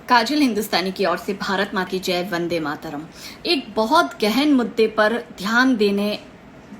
काजल हिंदुस्तानी की ओर से भारत माँ की जय, वंदे मातरम। एक बहुत गहन मुद्दे पर ध्यान देने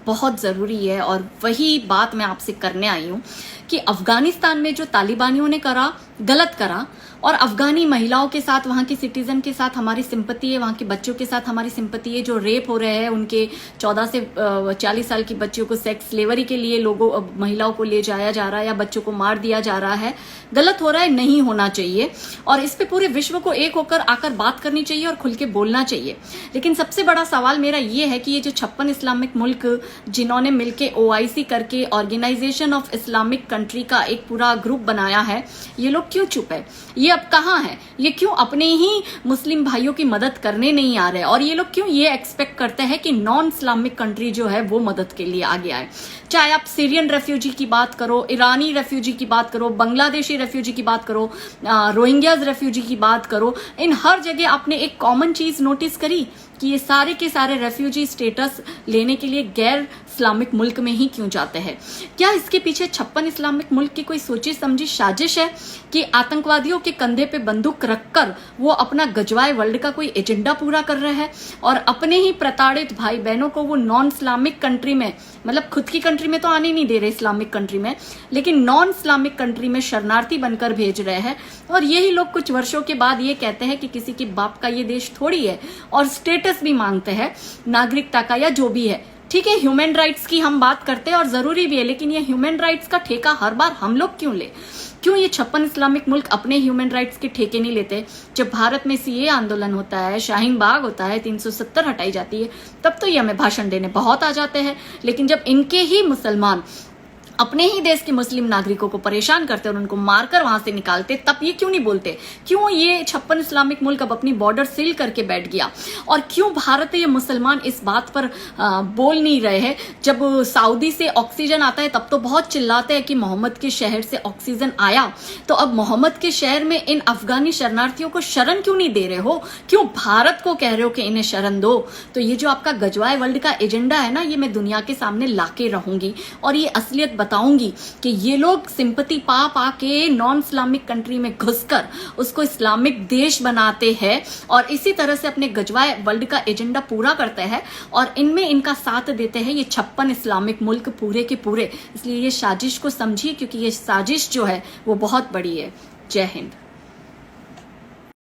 बहुत ज़रूरी है और वही बात मैं आपसे करने आई हूँ कि अफगानिस्तान में जो तालिबानियों ने करा, गलत करा, और अफगानी महिलाओं के साथ, वहाँ की सिटीजन के साथ हमारी सिंपति है, वहाँ के बच्चों के साथ हमारी सिंपति है। जो रेप हो रहे हैं, उनके 14 से 40 साल की बच्चियों को सेक्स स्लेवरी के लिए महिलाओं को ले जाया जा रहा है या बच्चों को मार दिया जा रहा है, गलत हो रहा है, नहीं होना चाहिए। और इस पे पूरे विश्व को एक होकर आकर बात करनी चाहिए और खुल के बोलना चाहिए। लेकिन सबसे बड़ा सवाल मेरा ये है कि ये जो 56 इस्लामिक मुल्क जिन्होंने मिलके OIC करके ऑर्गेनाइजेशन ऑफ इस्लामिक कंट्री का एक पूरा ग्रुप बनाया है, ये लोग क्यों चुप है? ये अब कहाँ है? ये क्यों अपने ही मुस्लिम भाइयों की मदद करने नहीं आ रहे? और ये लोग क्यों ये एक्सपेक्ट करते हैं कि नॉन इस्लामिक कंट्री जो है वो मदद के लिए आगे आए? चाहे आप सीरियन रेफ्यूजी की बात करो, ईरानी रेफ्यूजी की बात करो, बांग्लादेशी रेफ्यूजी की बात करो, रोहिंग्याज रेफ्यूजी की बात करो, इन हर जगह आपने एक कॉमन चीज नोटिस करी कि ये सारे के सारे रेफ्यूजी स्टेटस लेने के लिए गैर इस्लामिक मुल्क में ही क्यों जाते हैं? क्या इसके पीछे 56 इस्लामिक मुल्क की कोई सोची समझी साजिश है कि आतंकवादियों के कंधे पे बंदूक रखकर वो अपना गजवाए वर्ल्ड का कोई एजेंडा पूरा कर रहे हैं और अपने ही प्रताड़ित भाई बहनों को वो नॉन इस्लामिक कंट्री में, मतलब खुद की कंट्री में तो आने नहीं दे रहे इस्लामिक कंट्री में, लेकिन नॉन इस्लामिक कंट्री में शरणार्थी बनकर भेज रहे हैं? और यही लोग कुछ वर्षों के बाद ये कहते हैं कि किसी के बाप का ये देश थोड़ी है, और स्टेटस भी मांगते हैं नागरिकता का या जो भी है। ठीक है, ह्यूमन राइट्स की हम बात करते हैं और जरूरी भी है, लेकिन ये ह्यूमन राइट्स का ठेका हर बार हम लोग क्यों ले? क्यों ये 56 इस्लामिक मुल्क अपने ह्यूमन राइट्स के ठेके नहीं लेते? जब भारत में CA आंदोलन होता है, शाहीन बाग होता है, 370 हटाई जाती है, तब तो ये हमें भाषण देने बहुत आ जाते हैं। लेकिन जब इनके ही मुसलमान अपने ही देश के मुस्लिम नागरिकों को परेशान करते और उनको मारकर वहां से निकालते, तब ये क्यों नहीं बोलते? क्यों ये 56 इस्लामिक मुल्क अब अपनी बॉर्डर सील करके बैठ गया? और क्यों भारतीय मुसलमान इस बात पर बोल नहीं रहे हैं? जब सऊदी से ऑक्सीजन आता है तब तो बहुत चिल्लाते हैं कि मोहम्मद के शहर से ऑक्सीजन आया, तो अब मोहम्मद के शहर में इन अफगानी शरणार्थियों को शरण क्यों नहीं दे रहे हो? क्यों भारत को कह रहे हो कि इन्हें शरण दो? तो ये जो आपका गजवाए वर्ल्ड का एजेंडा है ना, ये मैं दुनिया के सामने लाके रहूंगी और ये असलियत बताऊंगी कि ये लोग सिंपति पा के नॉन इस्लामिक कंट्री में घुसकर उसको इस्लामिक देश बनाते हैं और इसी तरह से अपने गजवाए वर्ल्ड का एजेंडा पूरा करते हैं और इनमें इनका साथ देते हैं ये 56 इस्लामिक मुल्क पूरे के पूरे। इसलिए ये साजिश को समझिए, क्योंकि ये साजिश जो है वो बहुत बड़ी है। जय हिंद।